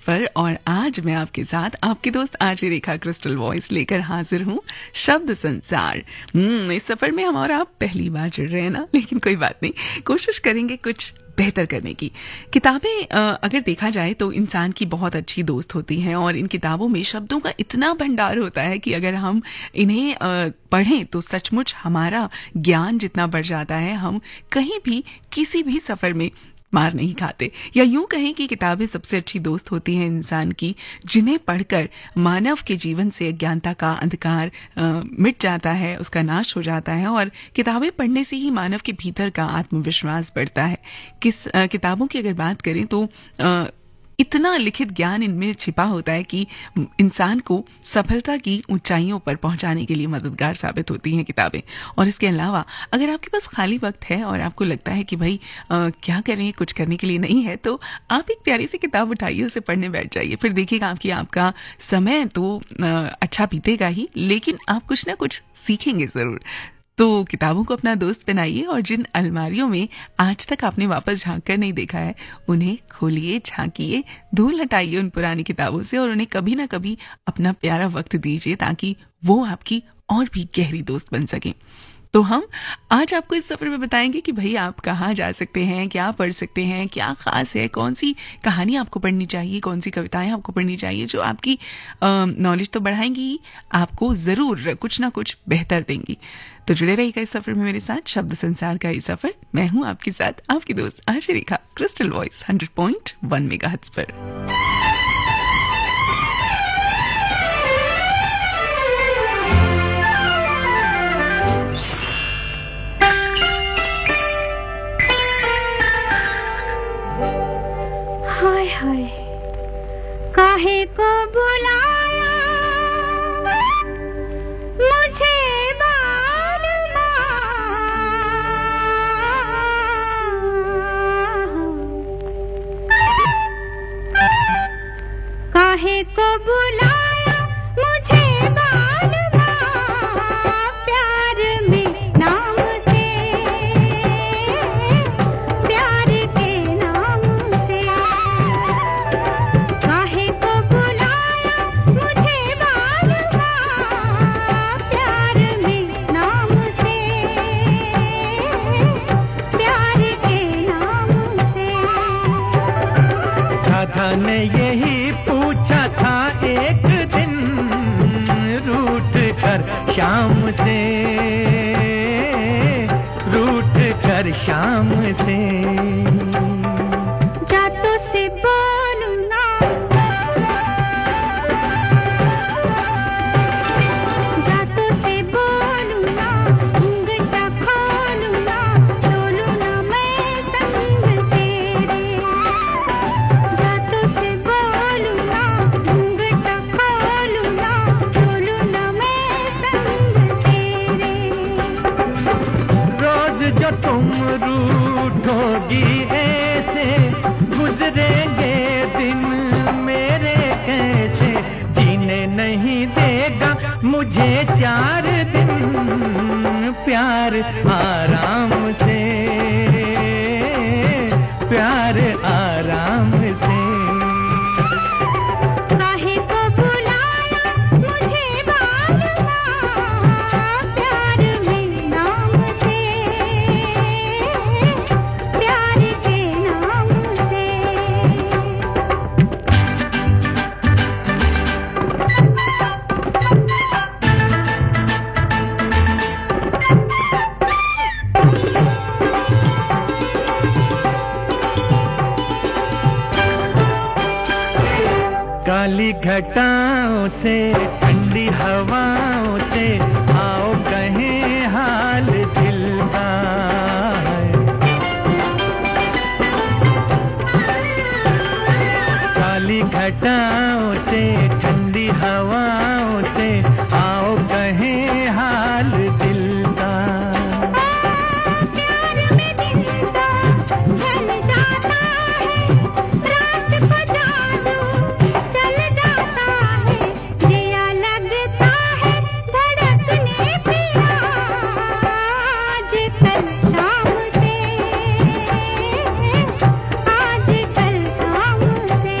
पर और आज मैं आपके साथ आपकी दोस्त आरजे रेखा क्रिस्टल वॉइस लेकर हाजिर हूँ शब्द संसार। इस सफर में हम और आप पहली बार जुड़ रहे हैं ना, लेकिन कोई बात नहीं, कोशिश करेंगे कुछ बेहतर करने की। किताबें अगर देखा जाए तो इंसान की बहुत अच्छी दोस्त होती हैं और इन किताबों में शब्दों का इतना भंडार होता है कि अगर हम इन्हें पढ़ें तो सचमुच हमारा ज्ञान जितना बढ़ जाता है, हम कहीं भी किसी भी सफर में मार नहीं खाते। या यूं कहें कि किताबें सबसे अच्छी दोस्त होती हैं इंसान की, जिन्हें पढ़कर मानव के जीवन से अज्ञानता का अंधकार मिट जाता है, उसका नाश हो जाता है और किताबें पढ़ने से ही मानव के भीतर का आत्मविश्वास बढ़ता है। किताबों की अगर बात करें तो इतना लिखित ज्ञान इनमें छिपा होता है कि इंसान को सफलता की ऊंचाइयों पर पहुंचाने के लिए मददगार साबित होती हैं किताबें। और इसके अलावा अगर आपके पास खाली वक्त है और आपको लगता है कि भाई क्या करें, कुछ करने के लिए नहीं है, तो आप एक प्यारी सी किताब उठाइए, उसे पढ़ने बैठ जाइए। फिर देखिएगा कि आपका समय तो अच्छा बीतेगा ही, लेकिन आप कुछ ना कुछ सीखेंगे जरूर। तो किताबों को अपना दोस्त बनाइए और जिन अलमारियों में आज तक आपने वापस झांक कर नहीं देखा है, उन्हें खोलिए, झांकिए, धूल हटाइए उन पुरानी किताबों से और उन्हें कभी ना कभी अपना प्यारा वक्त दीजिए ताकि वो आपकी और भी गहरी दोस्त बन सके। तो हम आज आपको इस सफर में बताएंगे कि भाई आप कहाँ जा सकते हैं, क्या पढ़ सकते हैं, क्या खास है, कौन सी कहानी आपको पढ़नी चाहिए, कौन सी कविताएं आपको पढ़नी चाहिए जो आपकी नॉलेज तो बढ़ाएंगी, आपको जरूर कुछ ना कुछ बेहतर देंगी। तो जुड़े रहिएगा इस सफर में मेरे साथ, शब्द संसार का ये सफर। मैं हूं आपके साथ आपकी दोस्त आरजे रेखा क्रिस्टल वॉइस 100.1 मेगाहर्ट्ज पर। हाय हाय काहे को बुलाया मुझे काहे को बुलाया मुझे बालमा प्यार में नाम से, प्यार के नाम से। काहे को बुलाया मुझे बालमा प्यार में नाम से, प्यार के नाम से। राधा ने यही पूछा था एक दिन रूठ कर शाम से, रूठ कर शाम से। जातों से बोलूं ना, जातों से बोलूं ना, घूंघटा खोलूं ना, डोलूं ना मैं संग तेरे। जातों से बोलूं ना, घूंघटा खोलूं ना, डोलूं ना मैं संग तेरे। रोज जो तुम रूठोगी ऐसे, गुजरेंगे दिन मेरे कैसे। जीने नहीं देगा मुझे 4 दिन प्यार आराम से, प्यार आराम से। काहे को बुलाया मुझे बालमा प्यार में नाम से, प्यार के नाम से। काली घटाओं से, ठंडी हवाओं से, आओ कहें हाल दिल का। काली घटाओं से, ठंडी हवाओं से, आओ कहें हाल दिल का। प्यार में दिन तो ढल जाता है, रात को जादू चल जाता है। जिया लगता है धड़कने पिया आज कल शाम से, आज कल शाम से।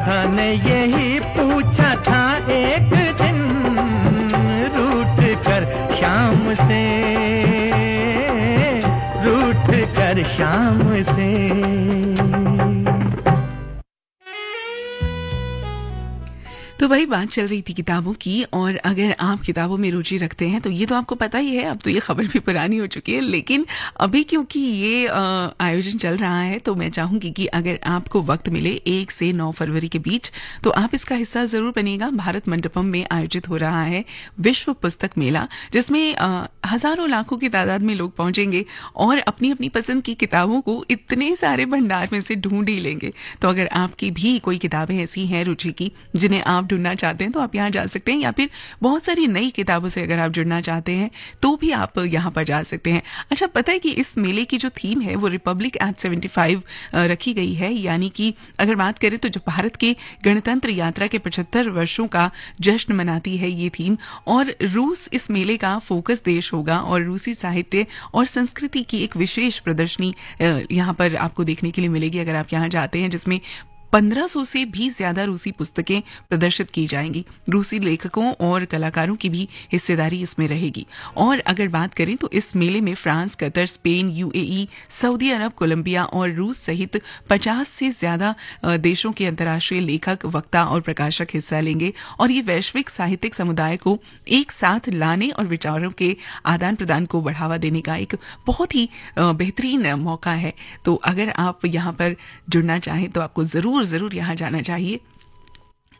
राधा ने यही पूछा था एक दिन, रूठ कर शाम से, रूठ कर शाम से। तो भाई बात चल रही थी किताबों की, और अगर आप किताबों में रुचि रखते हैं तो ये तो आपको पता ही है, अब तो ये खबर भी पुरानी हो चुकी है, लेकिन अभी क्योंकि ये आयोजन चल रहा है तो मैं चाहूंगी कि अगर आपको वक्त मिले 1 से 9 फरवरी के बीच तो आप इसका हिस्सा जरूर बनिएगा। भारत मंडपम में आयोजित हो रहा है विश्व पुस्तक मेला, जिसमें हजारों लाखों की तादाद में लोग पहुंचेंगे और अपनी अपनी पसंद की किताबों को इतने सारे भंडार में से ढूंढ ही लेंगे। तो अगर आपकी भी कोई किताबें ऐसी हैं रुचि की जिन्हें आप ढूंढना चाहते हैं तो आप यहाँ जा सकते हैं, या फिर बहुत सारी नई किताबों से अगर आप जुड़ना चाहते हैं तो भी आप यहाँ पर जा सकते हैं। अच्छा, पता है कि इस मेले की जो थीम है वो रिपब्लिक एट 75 रखी गई है, यानी कि अगर बात करें तो जो भारत के गणतंत्र यात्रा के 75 वर्षों का जश्न मनाती है ये थीम, और रूस इस मेले का फोकस देश होगा और रूसी साहित्य और संस्कृति की एक विशेष प्रदर्शनी यहाँ पर आपको देखने के लिए मिलेगी अगर आप यहाँ जाते हैं, जिसमें 1500 से भी ज्यादा रूसी पुस्तकें प्रदर्शित की जाएंगी। रूसी लेखकों और कलाकारों की भी हिस्सेदारी इसमें रहेगी। और अगर बात करें तो इस मेले में France, Qatar, Spain, UAE, Saudi Arab, Colombia और रूस सहित 50 से ज्यादा देशों के अंतर्राष्ट्रीय लेखक, वक्ता और प्रकाशक हिस्सा लेंगे, और ये वैश्विक साहित्यिक समुदाय को एक साथ लाने और विचारों के आदान प्रदान को बढ़ावा देने का एक बहुत ही बेहतरीन मौका है। तो अगर आप यहाँ पर जुड़ना चाहें तो आपको जरूर यहाँ जाना चाहिए।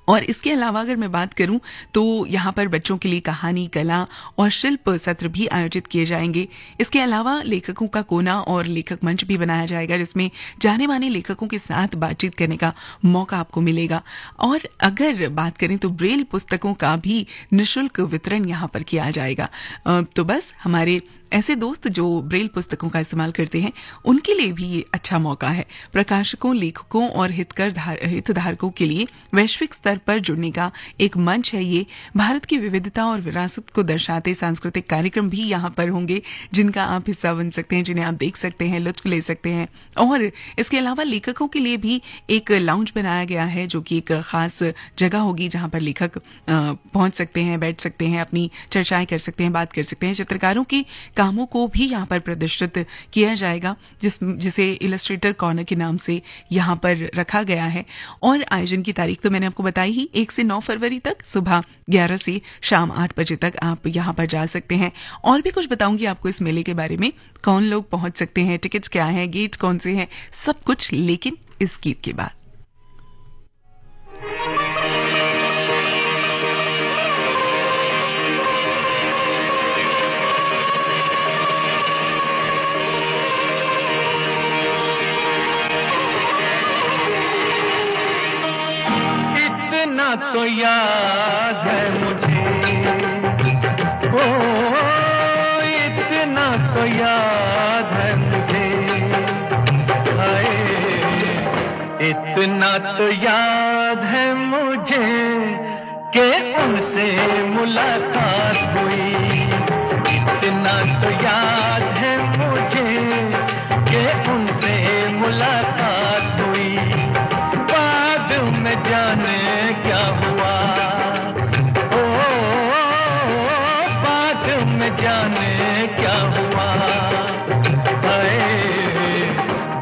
और इसके अलावा अगर मैं बात करूं तो यहाँ पर बच्चों के लिए कहानी, कला और शिल्प सत्र भी आयोजित किए जाएंगे। इसके अलावा लेखकों का कोना और लेखक मंच भी बनाया जाएगा, जिसमें जाने माने लेखकों के साथ बातचीत करने का मौका आपको मिलेगा। और अगर बात करें तो ब्रेल पुस्तकों का भी निःशुल्क वितरण यहाँ पर किया जाएगा। तो बस हमारे ऐसे दोस्त जो ब्रेल पुस्तकों का इस्तेमाल करते हैं उनके लिए भी ये अच्छा मौका है। प्रकाशकों, लेखकों और हितधारकों के लिए वैश्विक स्तर पर जुड़ने का एक मंच है ये। भारत की विविधता और विरासत को दर्शाते सांस्कृतिक कार्यक्रम भी यहाँ पर होंगे, जिनका आप हिस्सा बन सकते हैं, जिन्हें आप देख सकते हैं, लुत्फ ले सकते हैं। और इसके अलावा लेखकों के लिए भी एक लाउंज बनाया गया है, जो कि एक खास जगह होगी जहाँ पर लेखक पहुंच सकते हैं, बैठ सकते हैं, अपनी चर्चाएं कर सकते हैं, बात कर सकते हैं। चित्रकारों की कामों को भी यहाँ पर प्रदर्शित किया जाएगा, जिसे इलस्ट्रेटर कॉर्नर के नाम से यहाँ पर रखा गया है। और आयोजन की तारीख तो मैंने आपको बताई ही, 1 से 9 फरवरी तक सुबह 11 से शाम 8 बजे तक आप यहाँ पर जा सकते हैं। और भी कुछ बताऊंगी आपको इस मेले के बारे में, कौन लोग पहुंच सकते हैं, टिकट्स क्या हैं, गेट्स कौन से हैं, सब कुछ, लेकिन इस गीत के बाद। इतना तो याद है मुझे, ओ इतना तो याद है मुझे, हाय इतना तो याद है मुझे कि उनसे मुलाकात हुई। इतना तो याद है मुझे कि उनसे मुलाकात हुई। बाद में जाने क्या हुआ, ओ बाद में जाने क्या हुआ, हाय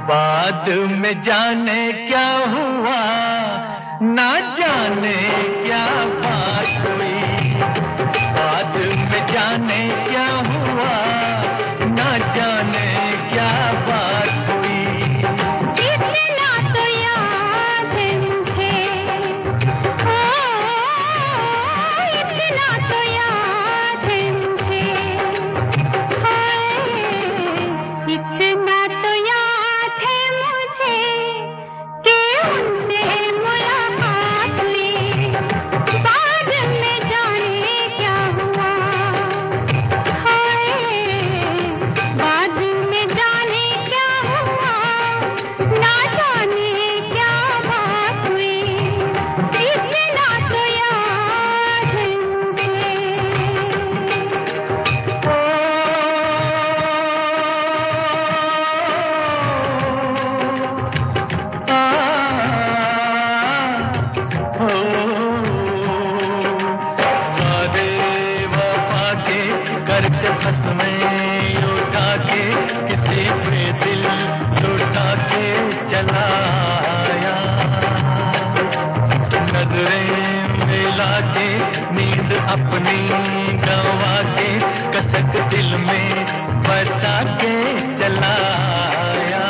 बाद में जाने क्या हुआ, ना जाने क्या बात हुई। बाद में जाने क्या हुआ, ना जाने क्या बात हुई। इतना तो याद है मुझे, ओ इतना तो याद है मुझे, हाय इतना तो याद है मुझे कि उनसे मुलाकात हुई। अपनी गवा के कसक दिल में बसा के चला आया।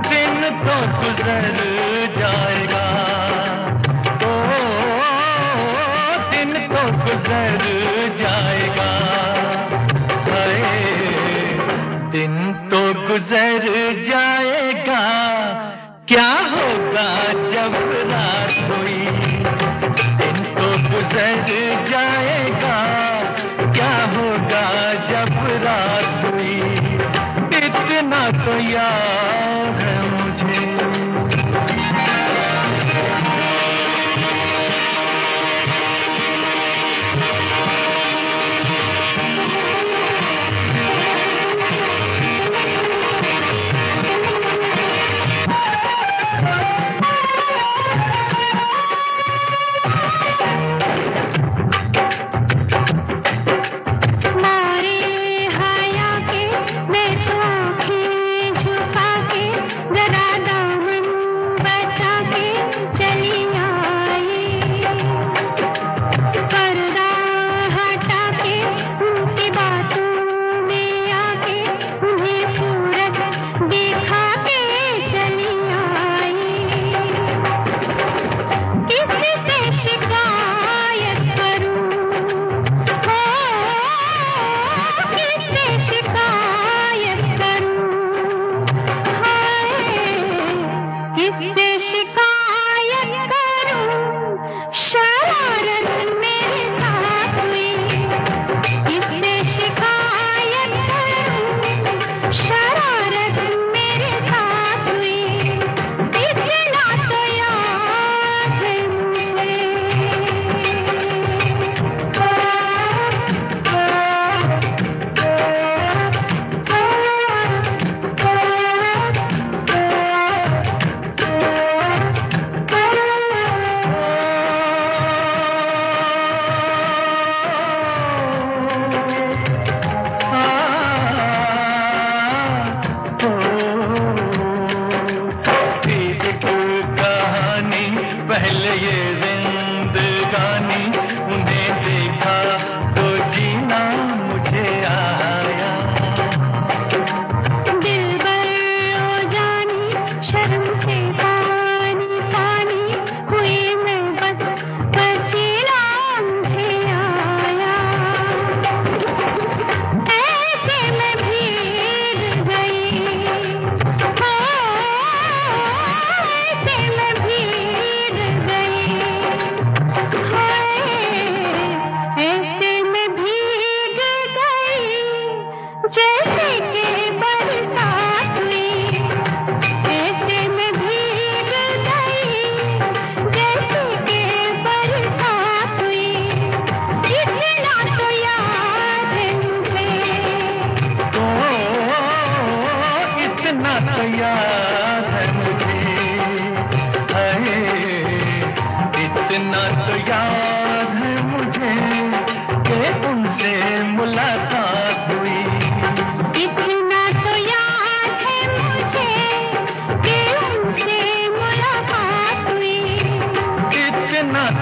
दिन तो गुजर जाएगा, ओ दिन तो गुजर जाएगा, हाय दिन तो गुजर जाएगा, क्या होगा जब रात हुई। दिन तो गुजर जाएगा, क्या होगा जब रात हुई। इतना तो याद है मुझे।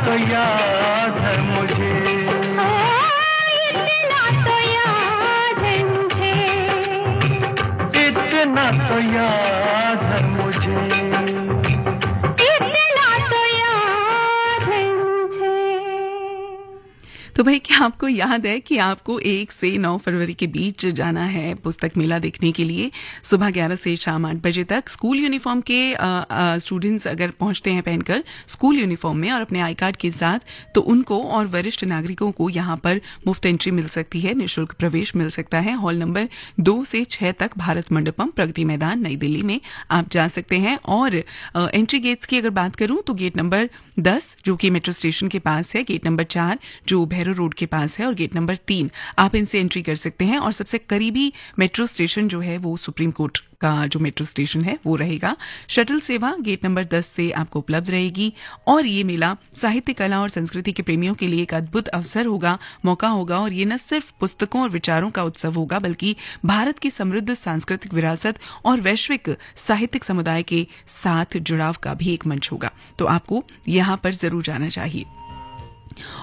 तो याद है मुझे, इतना तो याद है मुझे, इतना तो याद है मुझे, इतना तो याद है मुझे। तो भाई क्या आपको याद है कि आपको 1 से 9 फरवरी के बीच जाना है पुस्तक मेला देखने के लिए सुबह 11 से शाम 8 बजे तक। स्कूल यूनिफॉर्म के स्टूडेंट्स अगर पहुंचते हैं पहनकर स्कूल यूनिफॉर्म में और अपने आई कार्ड के साथ, तो उनको और वरिष्ठ नागरिकों को यहाँ पर मुफ्त एंट्री मिल सकती है, निःशुल्क प्रवेश मिल सकता है। हॉल नंबर 2 से 6 तक भारत मंडपम, प्रगति मैदान, नई दिल्ली में आप जा सकते हैं। और एंट्री गेट्स की अगर बात करूं तो गेट नंबर 10 जो कि मेट्रो स्टेशन के पास है, गेट नंबर 4 जो भैरव रोड के पास है और गेट नंबर 3 आप इनसे एंट्री कर सकते हैं। और सबसे करीबी मेट्रो स्टेशन जो है वो सुप्रीम कोर्ट का जो मेट्रो स्टेशन है वो रहेगा। शटल सेवा गेट नंबर 10 से आपको उपलब्ध रहेगी। और ये मेला साहित्य, कला और संस्कृति के प्रेमियों के लिए एक अद्भुत अवसर होगा, मौका होगा। और ये न सिर्फ पुस्तकों और विचारों का उत्सव होगा बल्कि भारत की समृद्ध सांस्कृतिक विरासत और वैश्विक साहित्यिक समुदाय के साथ जुड़ाव का भी एक मंच होगा। तो आपको यहाँ पर जरूर जाना चाहिए।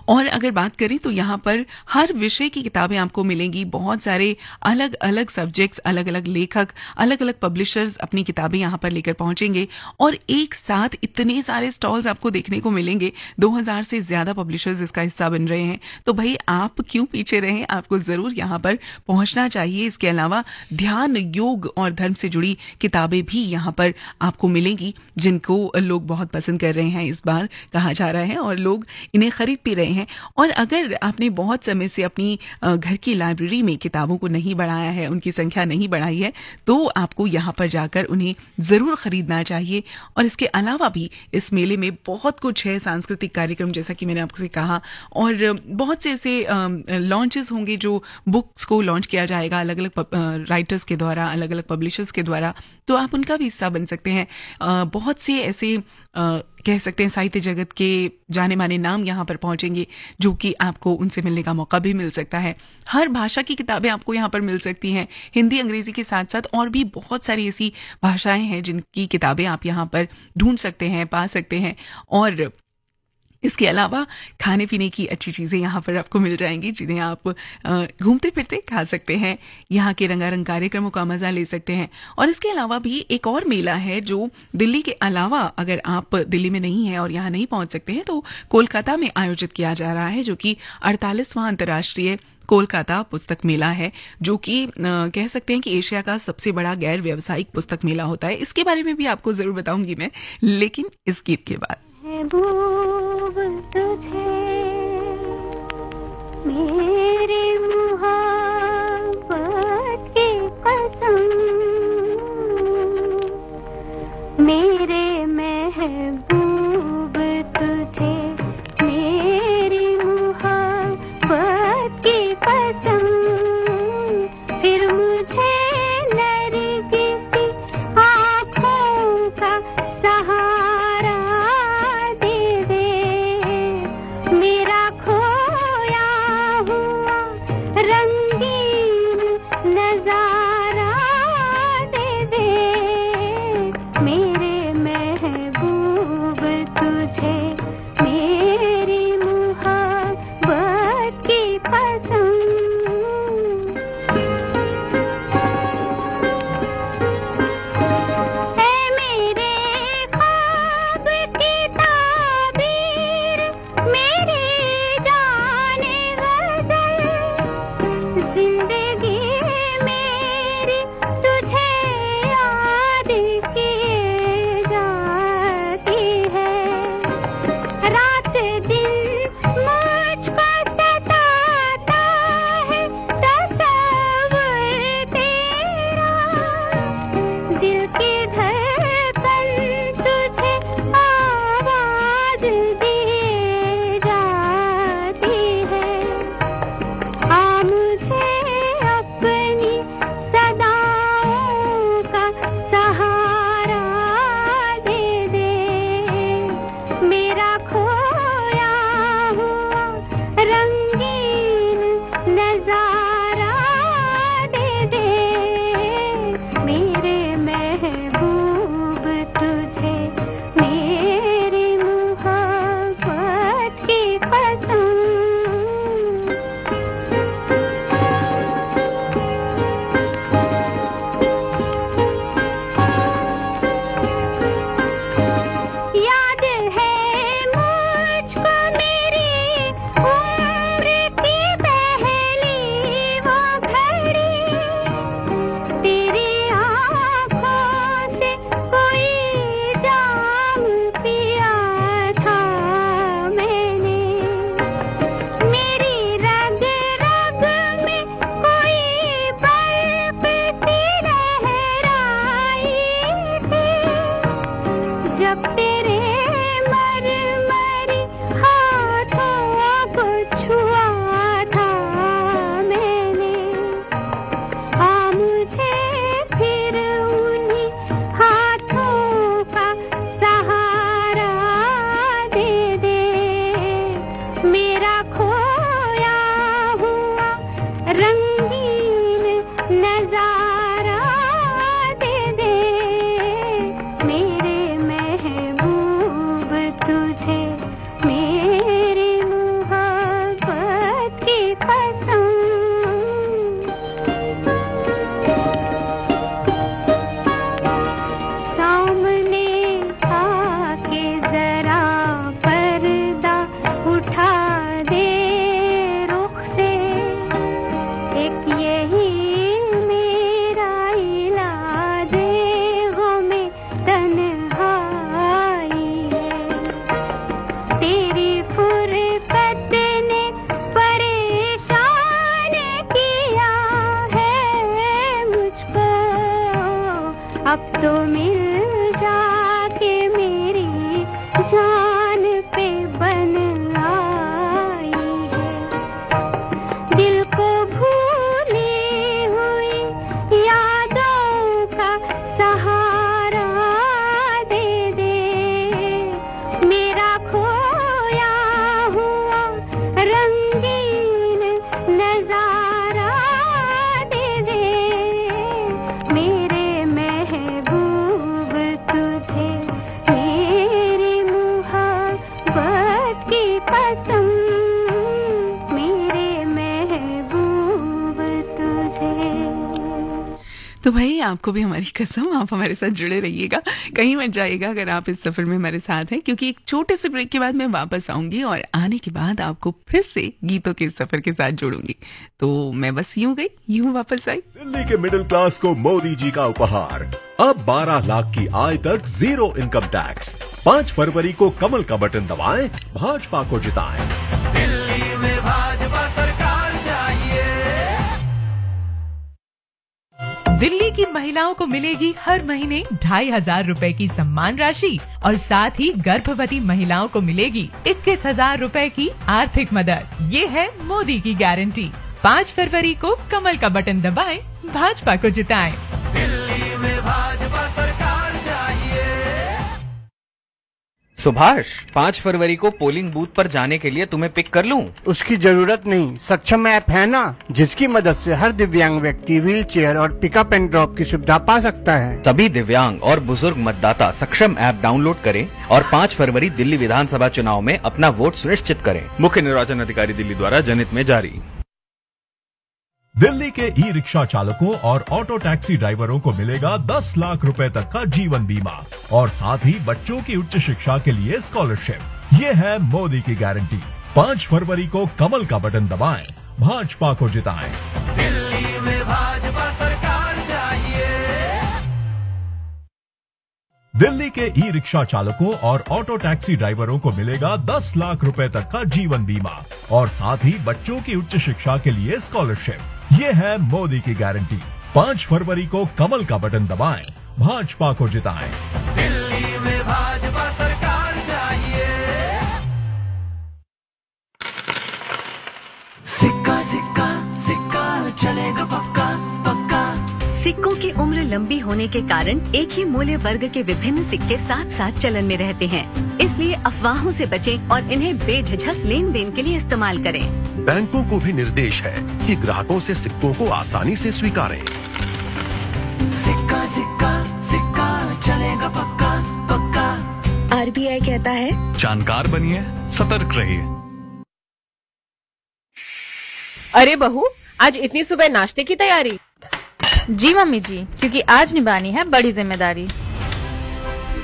और अगर बात करें तो यहाँ पर हर विषय की किताबें आपको मिलेंगी। बहुत सारे अलग अलग सब्जेक्ट्स, अलग अलग लेखक, अलग अलग पब्लिशर्स अपनी किताबें यहाँ पर लेकर पहुंचेंगे और एक साथ इतने सारे स्टॉल्स आपको देखने को मिलेंगे। 2000 से ज्यादा पब्लिशर्स इसका हिस्सा बन रहे हैं, तो भाई आप क्यों पीछे रहें, आपको जरूर यहाँ पर पहुंचना चाहिए। इसके अलावा ध्यान, योग और धर्म से जुड़ी किताबें भी यहाँ पर आपको मिलेंगी, जिनको लोग बहुत पसंद कर रहे हैं इस बार, कहा जा रहा है, और लोग इन्हें खरीद भी रहे हैं। और अगर आपने बहुत समय से अपनी घर की लाइब्रेरी में किताबों को नहीं बढ़ाया है, उनकी संख्या नहीं बढ़ाई है, तो आपको यहाँ पर जाकर उन्हें जरूर खरीदना चाहिए। और इसके अलावा भी इस मेले में बहुत कुछ है, सांस्कृतिक कार्यक्रम जैसा कि मैंने आपसे कहा, और बहुत से ऐसे लॉन्चेस होंगे जो बुक्स को लॉन्च किया जाएगा अलग अलग राइटर्स के द्वारा, अलग अलग पब्लिशर्स के द्वारा, तो आप उनका भी हिस्सा बन सकते हैं। बहुत से ऐसे कह सकते हैं साहित्य जगत के जाने माने नाम यहाँ पर पहुंचेंगे, जो कि आपको उनसे मिलने का मौका भी मिल सकता है। हर भाषा की किताबें आपको यहाँ पर मिल सकती हैं, हिंदी अंग्रेजी के साथ साथ और भी बहुत सारी ऐसी भाषाएं हैं जिनकी किताबें आप यहाँ पर ढूंढ सकते हैं, पा सकते हैं। और इसके अलावा खाने पीने की अच्छी चीज़ें यहाँ पर आपको मिल जाएंगी, जिन्हें आप घूमते फिरते खा सकते हैं, यहाँ के रंगारंग कार्यक्रमों का मजा ले सकते हैं। और इसके अलावा भी एक और मेला है जो दिल्ली के अलावा, अगर आप दिल्ली में नहीं हैं और यहाँ नहीं पहुँच सकते हैं, तो कोलकाता में आयोजित किया जा रहा है, जो कि 48वां अंतर्राष्ट्रीय कोलकाता पुस्तक मेला है, जो कि कह सकते हैं कि एशिया का सबसे बड़ा गैर व्यावसायिक पुस्तक मेला होता है। इसके बारे में भी आपको जरूर बताऊंगी मैं, लेकिन इस गीत के बाद। महबूब तुझे मेरे मुहब्बत की कसम, मेरे महबूब तुझे मेरी मुहब्बत की कसम, फिर मुझे नरगिसी आँखों का सहारा दे दे, मेरा खोया हुआ रंगीन नजारा दे दे, मेरे महबूब तुझे मेरी मुहब्बत की कसम। है मेरे ख्वाब की ताबीर, मेरी जाने गजल, जिंदगी मेरी तुझे याद किए जाती है, रात दिन मुझको सताता है तस्वीर तेरा, दिल की धड़कन तुझे आवाज दिए जाती है, आ मुझे अपनी सदाओं का सहारा दे दे, मेरा खोया हुआ रंगीन नजारा दे दे, मेरे महबूब तुझे मेरी मुहब्बत की कसम। याद है मुझको मेरी उम्र की पहली वो घड़ी, तेरी आँखों से कोई जाम पिया था मैंने, मेरी रग रग में कोई बर्फ सी लहराई थी, जब तेरे मरमरी हाथों को छुआ था मैंने, आ मुझे फिर उन्हीं हाथों का सहारा दे दे, मेरा खोया हुआ रंगीन नजारा दे दे, मेरे महबूब आपको भी हमारी कसम, आप हमारे साथ जुड़े रहिएगा, कहीं मत जाइएगा अगर आप इस सफर में हमारे साथ हैं, क्योंकि एक छोटे से ब्रेक के बाद मैं वापस आऊंगी और आने के बाद आपको फिर से गीतों के सफर के साथ जोड़ूंगी। तो मैं बस यूं गई यूं वापस आई। दिल्ली के मिडिल क्लास को मोदी जी का उपहार, अब 12 लाख की आय तक 0 इनकम टैक्स। 5 फरवरी को कमल का बटन दबाएं, भाजपा को जिताएं। दिल्ली में भाजपा सरकार चाहिए। दिल्ली की महिलाओं को मिलेगी हर महीने 2,500 रूपए की सम्मान राशि और साथ ही गर्भवती महिलाओं को मिलेगी 21,000 रूपए की आर्थिक मदद। ये है मोदी की गारंटी। 5 फरवरी को कमल का बटन दबाएं, भाजपा को जिताएं। दिल्ली में भाजपा सरकार चाहिए। सुभाष, 5 फरवरी को पोलिंग बूथ पर जाने के लिए तुम्हें पिक कर लूं? उसकी जरूरत नहीं, सक्षम ऐप है ना, जिसकी मदद से हर दिव्यांग व्यक्ति व्हील चेयर और पिकअप एंड ड्रॉप की सुविधा पा सकता है। सभी दिव्यांग और बुजुर्ग मतदाता सक्षम ऐप डाउनलोड करें और 5 फरवरी दिल्ली विधानसभा चुनाव में अपना वोट सुनिश्चित करें। मुख्य निर्वाचन अधिकारी दिल्ली द्वारा जनहित में जारी। दिल्ली के ई रिक्शा चालकों और ऑटो टैक्सी ड्राइवरों को मिलेगा 10 लाख रुपए तक का जीवन बीमा और साथ ही बच्चों की उच्च शिक्षा के लिए स्कॉलरशिप। ये है मोदी की गारंटी। 5 फरवरी को कमल का बटन दबाएं, भाजपा को जिताएं। दिल्ली में भाजपा सरकार चाहिए। दिल्ली के ई रिक्शा चालकों और ऑटो टैक्सी ड्राइवरों को मिलेगा 10 लाख रुपए तक का जीवन बीमा और साथ ही बच्चों की उच्च शिक्षा के लिए स्कॉलरशिप। ये है मोदी की गारंटी। 5 फरवरी को कमल का बटन दबाएं, भाजपा को जिताएं। दिल्ली में भाजपा सरकार चाहिए। सिक्का सिक्का सिक्का चलेगा पक्का पक्का। सिक्कों की उम्र लंबी होने के कारण एक ही मूल्य वर्ग के विभिन्न सिक्के साथ साथ चलन में रहते हैं, इसलिए अफवाहों से बचें और इन्हें बेझिझक लेन देन के लिए इस्तेमाल करें। बैंकों को भी निर्देश है कि ग्राहकों से सिक्कों को आसानी से स्वीकारें। सिक्का सिक्का सिक्का चलेगा पक्का पक्का। RBI कहता है, जानकार बनिए, सतर्क रहिए। अरे बहू, आज इतनी सुबह नाश्ते की तैयारी? जी मम्मी जी, क्योंकि आज निभानी है बड़ी जिम्मेदारी।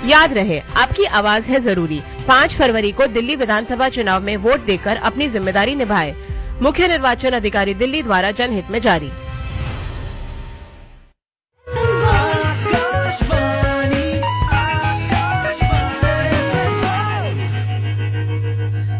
याद रहे, आपकी आवाज है जरूरी। 5 फरवरी को दिल्ली विधानसभा चुनाव में वोट देकर अपनी जिम्मेदारी निभाए। मुख्य निर्वाचन अधिकारी दिल्ली द्वारा जनहित में जारी।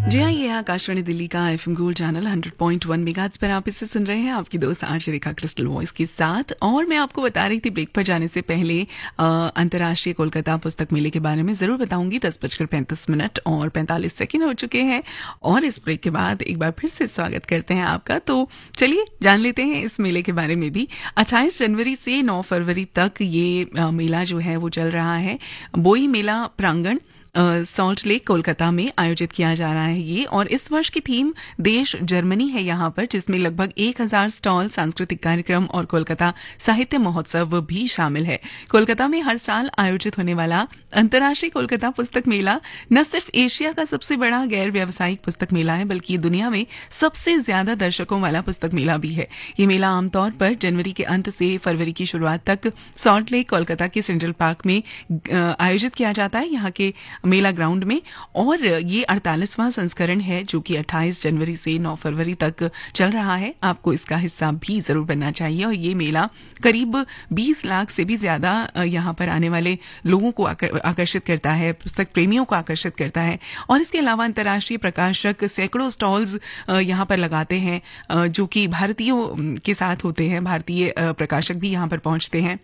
जी हाँ, ये है आकाशवाणी दिल्ली का FM गोल्ड चैनल 100.1 मेगाहर्ट्ज पर आप इसे सुन रहे हैं, आपकी दोस्त आरजे रेखा क्रिस्टल वॉइस के साथ। और मैं आपको बता रही थी ब्रेक पर जाने से पहले अंतर्राष्ट्रीय कोलकाता पुस्तक मेले के बारे में जरूर बताऊंगी। 10:35 और 45 सेकंड हो चुके हैं और इस ब्रेक के बाद एक बार फिर से स्वागत करते हैं आपका। तो चलिए जान लेते हैं इस मेले के बारे में भी। 28 जनवरी से 9 फरवरी तक ये मेला जो है वो चल रहा है। बोई मेला प्रांगण सॉल्ट लेक कोलकाता में आयोजित किया जा रहा है ये, और इस वर्ष की थीम देश जर्मनी है यहाँ पर, जिसमें लगभग 1000 स्टॉल, सांस्कृतिक कार्यक्रम और कोलकाता साहित्य महोत्सव भी शामिल है। कोलकाता में हर साल आयोजित होने वाला अंतर्राष्ट्रीय कोलकाता पुस्तक मेला न सिर्फ एशिया का सबसे बड़ा गैर व्यावसायिक पुस्तक मेला है, बल्कि दुनिया में सबसे ज्यादा दर्शकों वाला पुस्तक मेला भी है। ये मेला आमतौर पर जनवरी के अंत से फरवरी की शुरुआत तक सॉल्ट लेक कोलकाता के सेंट्रल पार्क में आयोजित किया जाता है, यहाँ के मेला ग्राउंड में। और ये 48वां संस्करण है जो कि 28 जनवरी से 9 फरवरी तक चल रहा है। आपको इसका हिस्सा भी जरूर बनना चाहिए। और ये मेला करीब 20 लाख से भी ज्यादा यहाँ पर आने वाले लोगों को आकर्षित करता है, पुस्तक प्रेमियों को आकर्षित करता है। और इसके अलावा अंतर्राष्ट्रीय प्रकाशक सैकड़ों स्टॉल्स यहाँ पर लगाते हैं जो कि भारतीयों के साथ होते हैं। भारतीय प्रकाशक भी यहाँ पर पहुंचते हैं।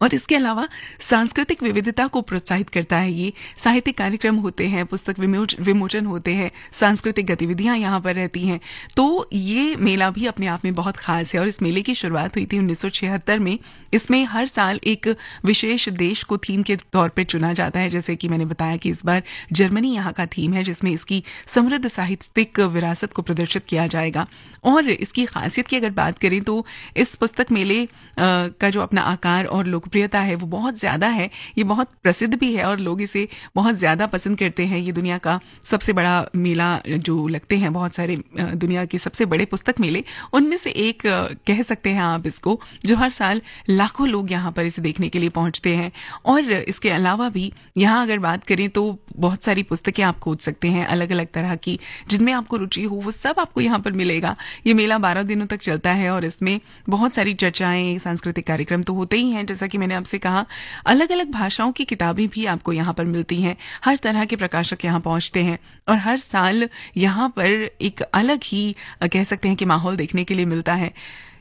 और इसके अलावा सांस्कृतिक विविधता को प्रोत्साहित करता है। ये साहित्यिक कार्यक्रम होते हैं, पुस्तक विमोचन होते हैं, सांस्कृतिक गतिविधियां यहाँ पर रहती हैं। तो ये मेला भी अपने आप में बहुत खास है। और इस मेले की शुरुआत हुई थी 1976 में। इसमें हर साल एक विशेष देश को थीम के तौर पर चुना जाता है। जैसे कि मैंने बताया कि इस बार जर्मनी यहाँ का थीम है, जिसमें इसकी समृद्ध साहित्यिक विरासत को प्रदर्शित किया जाएगा। और इसकी खासियत की अगर बात करें तो इस पुस्तक मेले का जो अपना आकार और लोकप्रियता है वो बहुत ज़्यादा है, ये बहुत प्रसिद्ध भी है और लोग इसे बहुत ज़्यादा पसंद करते हैं। ये दुनिया का सबसे बड़ा मेला जो लगते हैं, बहुत सारे दुनिया के सबसे बड़े पुस्तक मेले, उनमें से एक कह सकते हैं आप इसको, जो हर साल लाखों लोग यहाँ पर इसे देखने के लिए पहुँचते हैं। और इसके अलावा भी यहाँ अगर बात करें तो बहुत सारी पुस्तकें आप खोज सकते हैं अलग अलग तरह की, जिनमें आपको रुचि हो वो सब आपको यहाँ पर मिलेगा। ये मेला 12 दिनों तक चलता है और इसमें बहुत सारी चर्चाएं, सांस्कृतिक कार्यक्रम तो होते ही हैं, जैसा कि मैंने आपसे कहा। अलग अलग भाषाओं की किताबें भी आपको यहाँ पर मिलती हैं, हर तरह के प्रकाशक यहाँ पहुंचते हैं और हर साल यहाँ पर एक अलग ही कह सकते हैं कि माहौल देखने के लिए मिलता है।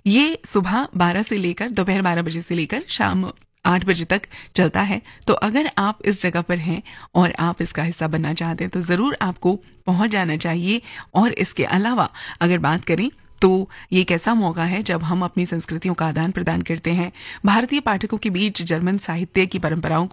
ये सुबह 12 से लेकर दोपहर 12 बजे से लेकर शाम 8 बजे तक चलता है। तो अगर आप इस जगह पर हैं और आप इसका हिस्सा बनना चाहते हैं तो ज़रूर आपको पहुंच जाना चाहिए। और इसके अलावा अगर बात करें तो ये एक ऐसा मौका है जब हम अपनी संस्कृतियों का आदान प्रदान करते हैं। भारतीय पाठकों के बीच जर्मन साहित्य की परंपराओं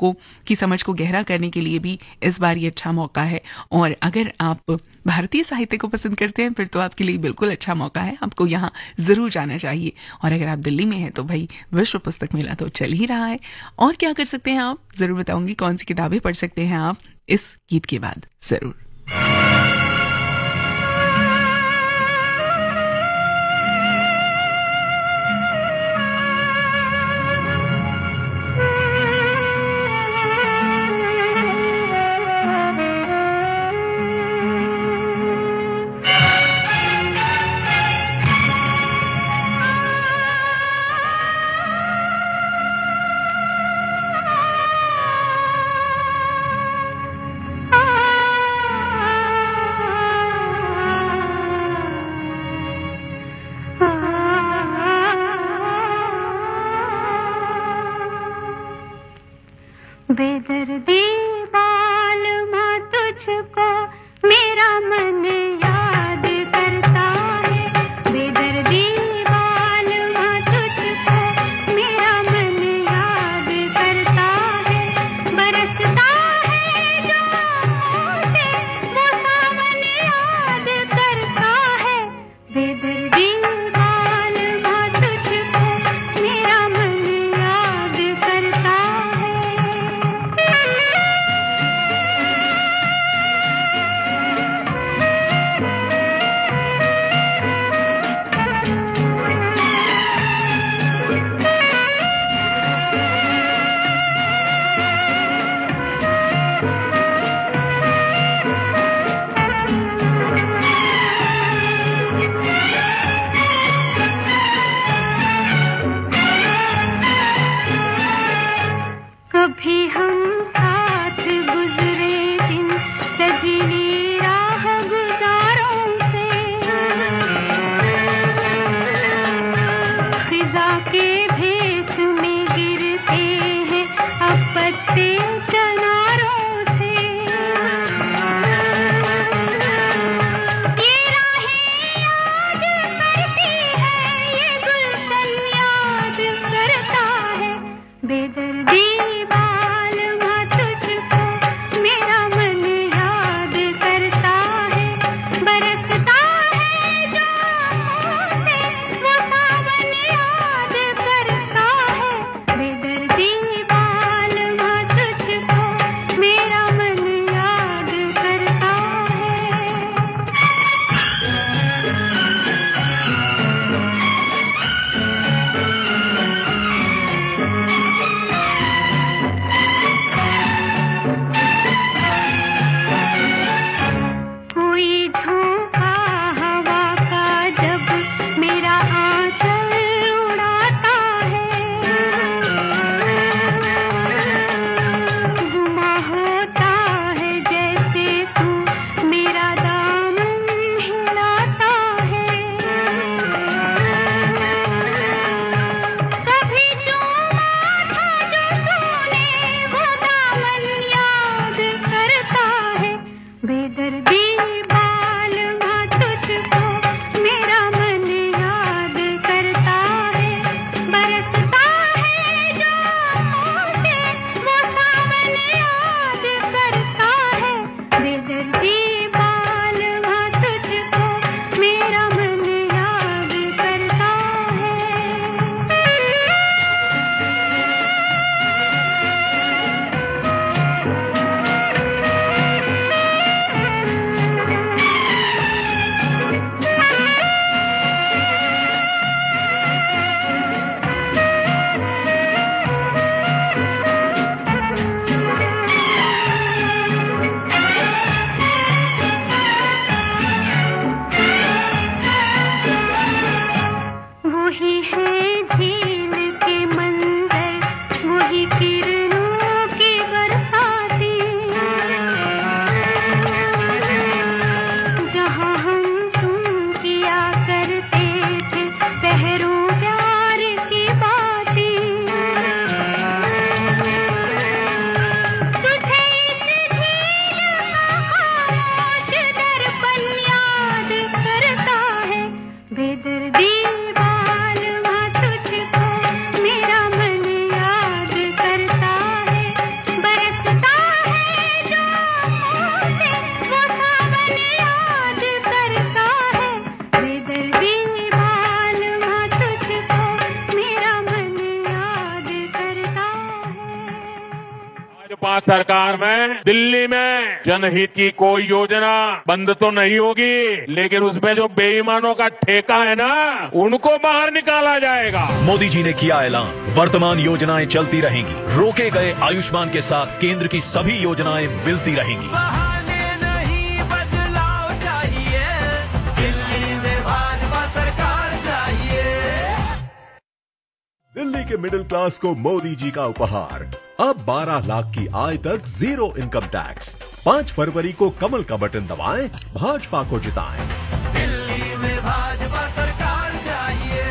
की समझ को गहरा करने के लिए भी इस बार ये अच्छा मौका है। और अगर आप भारतीय साहित्य को पसंद करते हैं फिर तो आपके लिए बिल्कुल अच्छा मौका है, आपको यहाँ जरूर जाना चाहिए। और अगर आप दिल्ली में हैं तो भाई विश्व पुस्तक मेला तो चल ही रहा है। और क्या कर सकते हैं आप, जरूर बताऊंगी कौन सी किताबें पढ़ सकते हैं आप इस गीत के बाद जरूर। बेदर्दी बालमा तुझको मेरा मन याद करता है, बेदर्दी बालमा तुझको मेरा मन याद करता है, बरसता है जो से वो सावन याद करता है, बेदर्दी बालमा तुझको मेरा मन याद करता है। कमलनाथ सरकार में दिल्ली में जनहित की कोई योजना बंद तो नहीं होगी, लेकिन उसमें जो बेईमानों का ठेका है ना, उनको बाहर निकाला जाएगा। मोदी जी ने किया ऐलान, वर्तमान योजनाएं चलती रहेंगी, रोके गए आयुष्मान के साथ केंद्र की सभी योजनाएं मिलती रहेंगी। नहीं बदलाव चाहिए, दिल्ली में भाजपा सरकार चाहिए। दिल्ली के मिडिल क्लास को मोदी जी का उपहार, अब 12 लाख की आय तक 0 इनकम टैक्स। 5 फरवरी को कमल का बटन दबाएं, भाजपा को जिताएं। दिल्ली में भाजपा सरकार चाहिए।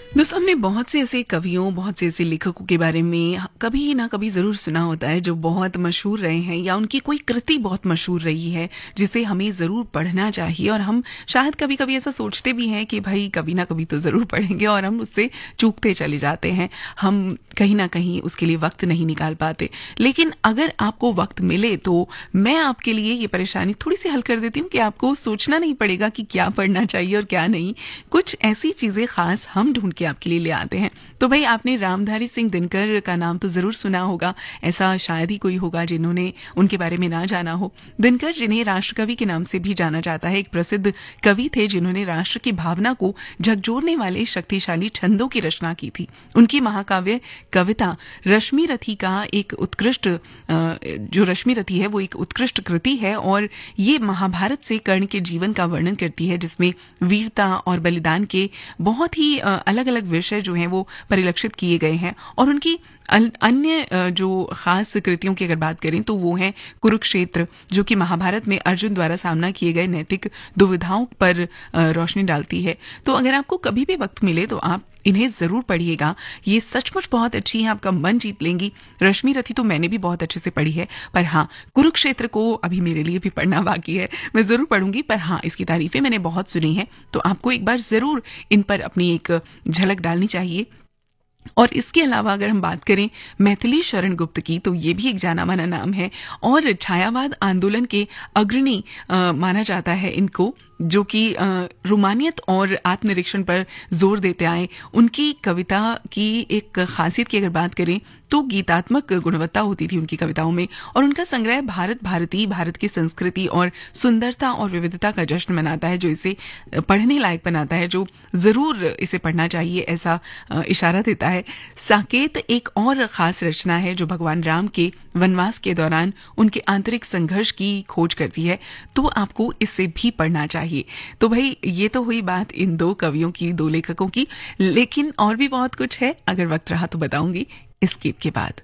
दोस्तों, हमने बहुत से ऐसे कवियों, बहुत से ऐसे लेखकों के बारे में कभी ना कभी जरूर सुना होता है जो बहुत मशहूर रहे हैं, या उनकी कोई कृति बहुत मशहूर रही है जिसे हमें जरूर पढ़ना चाहिए। और हम शायद कभी कभी ऐसा सोचते भी हैं कि भाई कभी ना कभी तो जरूर पढ़ेंगे, और हम उससे चूकते चले जाते हैं। हम कहीं ना कहीं उसके लिए वक्त नहीं निकाल पाते। लेकिन अगर आपको वक्त मिले तो मैं आपके लिए ये परेशानी थोड़ी सी हल कर देती हूँ कि आपको सोचना नहीं पड़ेगा कि क्या पढ़ना चाहिए और क्या नहीं। कुछ ऐसी चीजें खास हम ढूंढ के आपके लिए ले आते हैं। तो भाई, आपने रामधारी सिंह दिनकर का नाम तो जरूर सुना होगा, ऐसा शायद ही कोई होगा जिन्होंने उनके बारे में ना जाना हो। दिनकर, जिन्हें राष्ट्रकवि के नाम से भी जाना जाता है, एक प्रसिद्ध कवि थे जिन्होंने राष्ट्र की भावना को झकझोरने वाले शक्तिशाली छंदों की रचना की थी। उनकी महाकाव्य कविता रश्मि रथी का एक उत्कृष्ट, जो रश्मि रथी है वो एक उत्कृष्ट कृति है, और ये महाभारत से कर्ण के जीवन का वर्णन करती है, जिसमें वीरता और बलिदान के बहुत ही अलग अलग विषय जो हैं वो परिलक्षित किए गए हैं। और उनकी अन्य जो खास कृतियों की अगर बात करें तो वो है कुरुक्षेत्र, जो कि महाभारत में अर्जुन द्वारा सामना किए गए नैतिक दुविधाओं पर रोशनी डालती है। तो अगर आपको कभी भी वक्त मिले तो आप इन्हें जरूर पढ़िएगा, ये सचमुच बहुत अच्छी है, आपका मन जीत लेंगी। रश्मि रथी तो मैंने भी बहुत अच्छे से पढ़ी है, पर हाँ, कुरुक्षेत्र को अभी मेरे लिए भी पढ़ना बाकी है, मैं जरूर पढ़ूंगी। पर हाँ, इसकी तारीफें मैंने बहुत सुनी है, तो आपको एक बार जरूर इन पर अपनी एक झलक डालनी चाहिए। और इसके अलावा अगर हम बात करें मैथिली शरण गुप्त की, तो ये भी एक जाना माना नाम है, और छायावाद आंदोलन के अग्रणी माना जाता है इनको, जो कि रोमानियत और आत्मनिरीक्षण पर जोर देते आए। उनकी कविता की एक खासियत की अगर बात करें तो गीतात्मक गुणवत्ता होती थी उनकी कविताओं में, और उनका संग्रह भारत भारती, भारत की संस्कृति और सुंदरता और विविधता का जश्न मनाता है, जो इसे पढ़ने लायक बनाता है, जो जरूर इसे पढ़ना चाहिए ऐसा इशारा देता है। साकेत एक और खास रचना है जो भगवान राम के वनवास के दौरान उनके आंतरिक संघर्ष की खोज करती है, तो आपको इसे भी पढ़ना चाहिए। तो भाई, ये तो हुई बात इन 2 कवियों की, 2 लेखकों की, लेकिन और भी बहुत कुछ है, अगर वक्त रहा तो बताऊंगी इस गीत के बाद।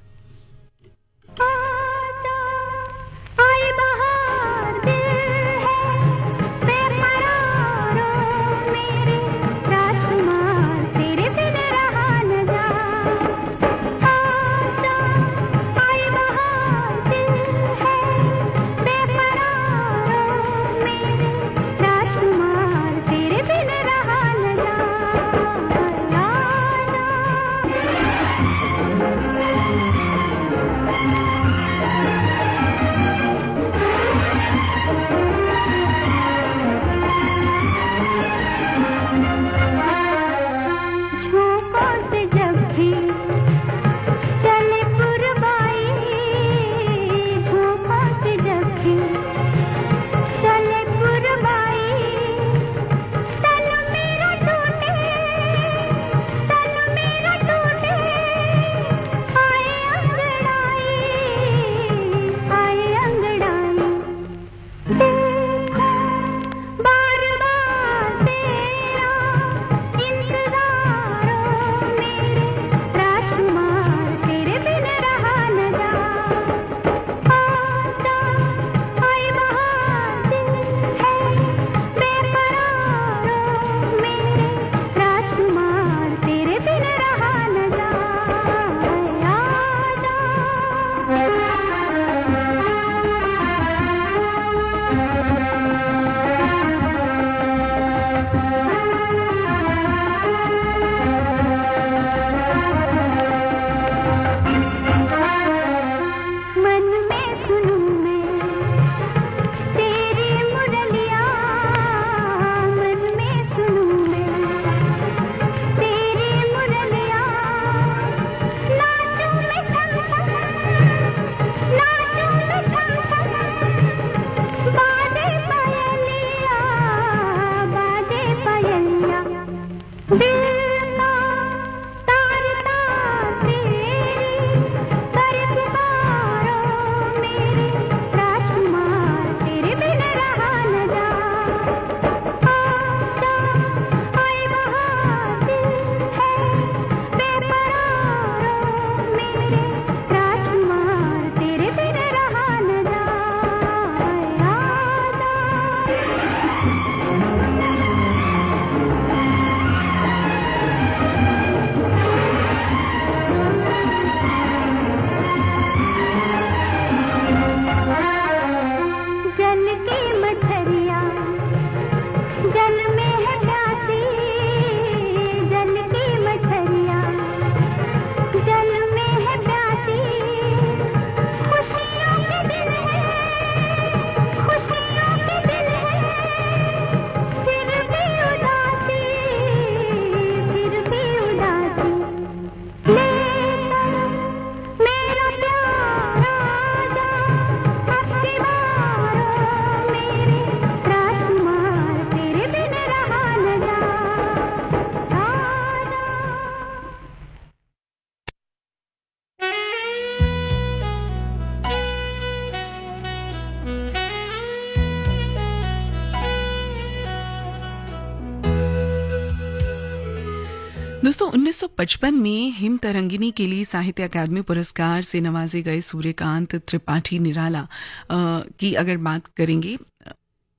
दोस्तों 1955 में हिम तरंगिनी के लिए साहित्य अकादमी पुरस्कार से नवाजे गए सूर्यकांत त्रिपाठी निराला की अगर बात करेंगे,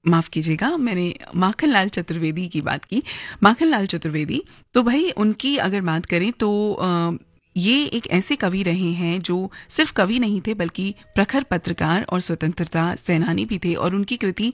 माफ कीजिएगा मैंने माखनलाल चतुर्वेदी की बात की, माखनलाल चतुर्वेदी, तो भाई उनकी अगर बात करें तो ये एक ऐसे कवि रहे हैं जो सिर्फ कवि नहीं थे बल्कि प्रखर पत्रकार और स्वतंत्रता सेनानी भी थे। और उनकी कृति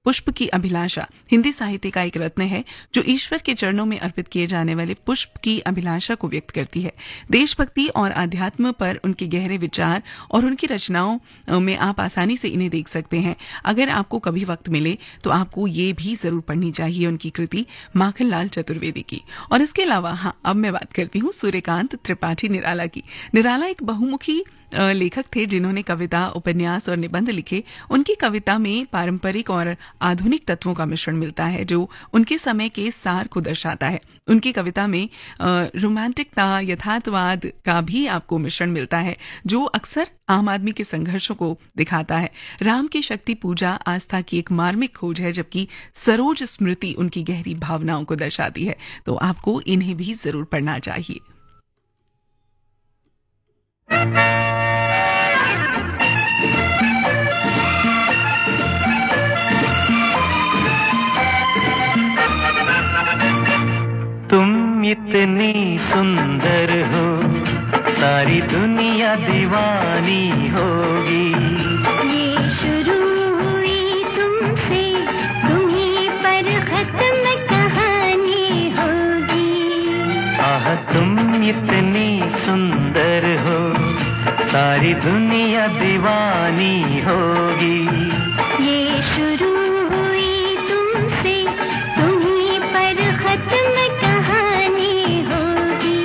पुष्प की अभिलाषा हिंदी साहित्य का एक रत्न है जो ईश्वर के चरणों में अर्पित किए जाने वाले पुष्प की अभिलाषा को व्यक्त करती है। देशभक्ति और आध्यात्म पर उनके गहरे विचार और उनकी रचनाओं में आप आसानी से इन्हें देख सकते हैं। अगर आपको कभी वक्त मिले तो आपको ये भी जरूर पढ़नी चाहिए उनकी कृति माखनलाल चतुर्वेदी की। और इसके अलावा हाँ, अब मैं बात करती हूँ सूर्यकांत त्रिपाठी निराला की। निराला एक बहुमुखी लेखक थे जिन्होंने कविता, उपन्यास और निबंध लिखे। उनकी कविता में पारंपरिक और आधुनिक तत्वों का मिश्रण मिलता है जो उनके समय के सार को दर्शाता है। उनकी कविता में रोमांटिकता, यथार्थवाद का भी आपको मिश्रण मिलता है जो अक्सर आम आदमी के संघर्षों को दिखाता है। राम की शक्ति पूजा आस्था की एक मार्मिक खोज है, जबकि सरोज स्मृति उनकी गहरी भावनाओं को दर्शाती है। तो आपको इन्हें भी जरूर पढ़ना चाहिए। तुम इतनी सुंदर हो सारी दुनिया दीवानी होगी। ये शुरू हुई तुमसे, तुम्हीं पर खत्म कहानी होगी। आह तुम इतनी सुंदर हो सारी दुनिया दीवानी होगी। ये शुरू हुई तुमसे, तुम्हीं पर खत्म कहानी होगी।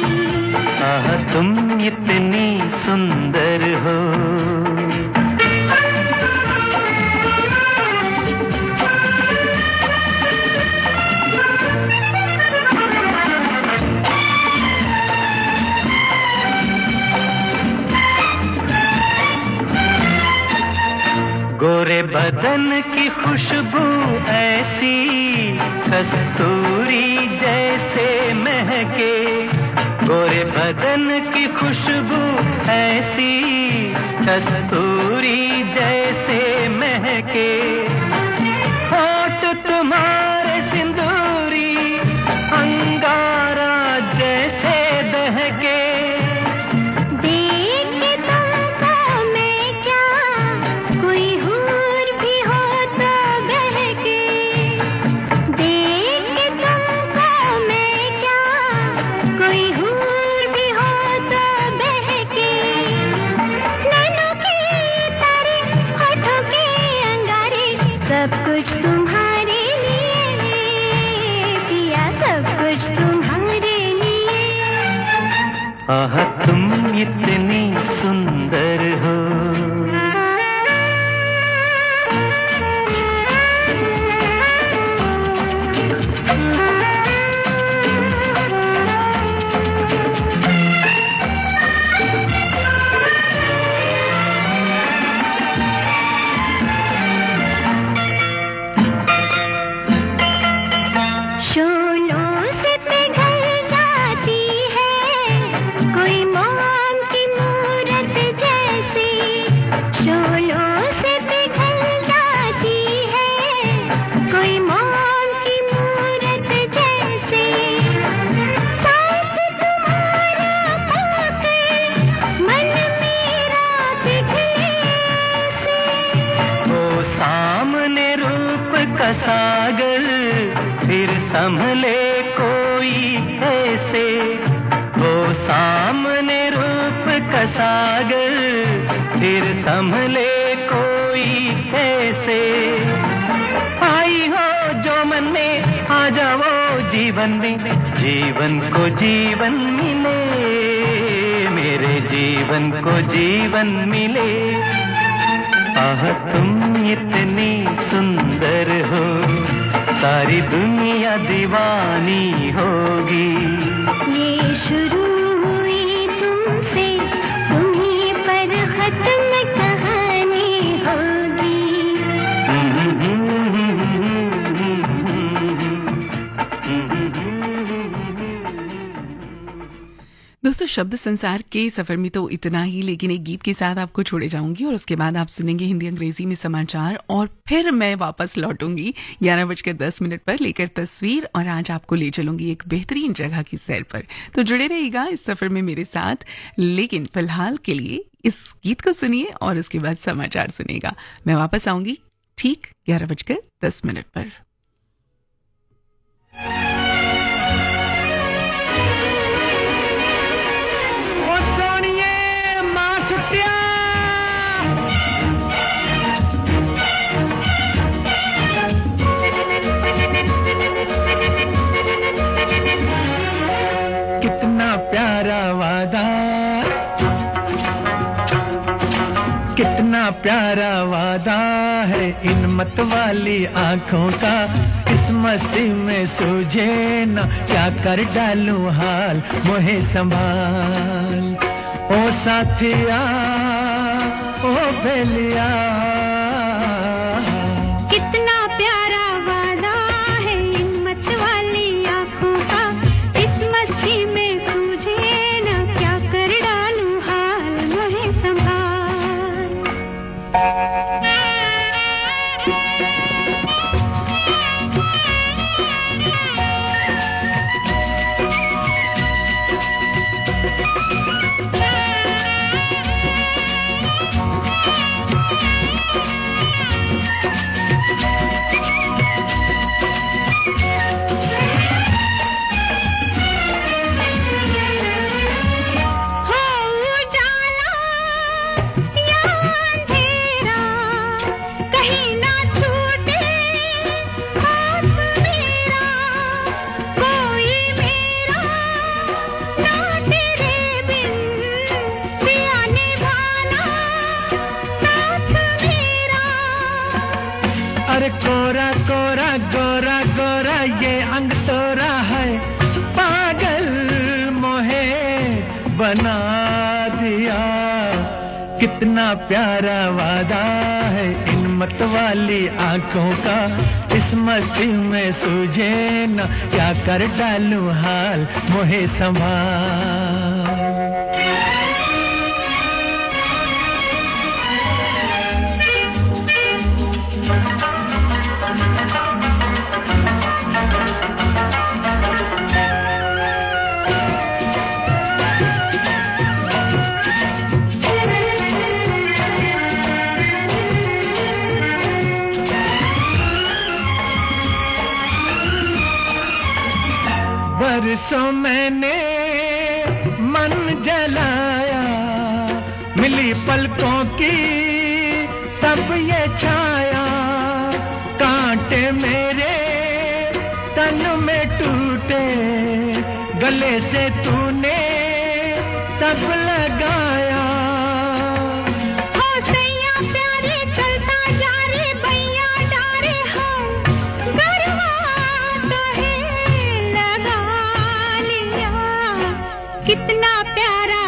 आह तुम इतनी सुंदर हो। गोरे बदन की खुशबू ऐसी कस्तूरी जैसे महके। गोरे बदन की खुशबू ऐसी कस्तूरी जैसे महके। होठ तुम्हारे सिंदूरी अंगारा जैसे दहके। सब कुछ तुम्हारे लिए पिया, सब कुछ तुम्हारे लिए। आह तुम इतनी सुंदर हो। सागर फिर संभले कोई ऐसे। वो सामने रूप का सागर फिर संभले कोई ऐसे। आई हो जो मन में आ जाओ जीवन में, जीवन को जीवन मिले, मेरे जीवन को जीवन मिले। आह तुम इतनी सुंदर हो सारी दुनिया दीवानी होगी। ये शुरू हुई तुमसे, तुम्हीं पर खत्म कहानी होगी। दोस्तों, शब्द संसार के सफर में तो इतना ही, लेकिन एक गीत के साथ आपको छोड़े जाऊंगी और उसके बाद आप सुनेंगे हिंदी अंग्रेजी में समाचार और फिर मैं वापस लौटूंगी 11:10 पर लेकर तस्वीर और आज आपको ले चलूंगी एक बेहतरीन जगह की सैर पर। तो जुड़े रहिएगा इस सफर में मेरे साथ, लेकिन फिलहाल के लिए इस गीत को सुनिए और उसके बाद समाचार सुनिएगा। मैं वापस आऊंगी ठीक 11:10 पर। कितना प्यारा वादा है इन मत वाली आंखों का, इस मस्ती में सूझे ना क्या कर डालूं हाल, मोहे संभाल ओ साथिया ओ बेलिया। कितना प्यारा वादा है इन मत वाली आंखों का, इस मस्ती में सूझे ना क्या कर डालूं हाल, मोहे संभाल। कोरा कोरा गोरा गोरा ये अंग तोरा है, पागल मोहे बना दिया। कितना प्यारा वादा है इन मत वाली आंखों का, इस मस्ती में सूझे न क्या कर डालूं हाल, मोहे संभाल। बरसों मैंने मन जलाया, मिली पलकों की तब ये छाया, कांटे मेरे तन में टूटे, गले से तूने तब लगाया। कितना प्यारा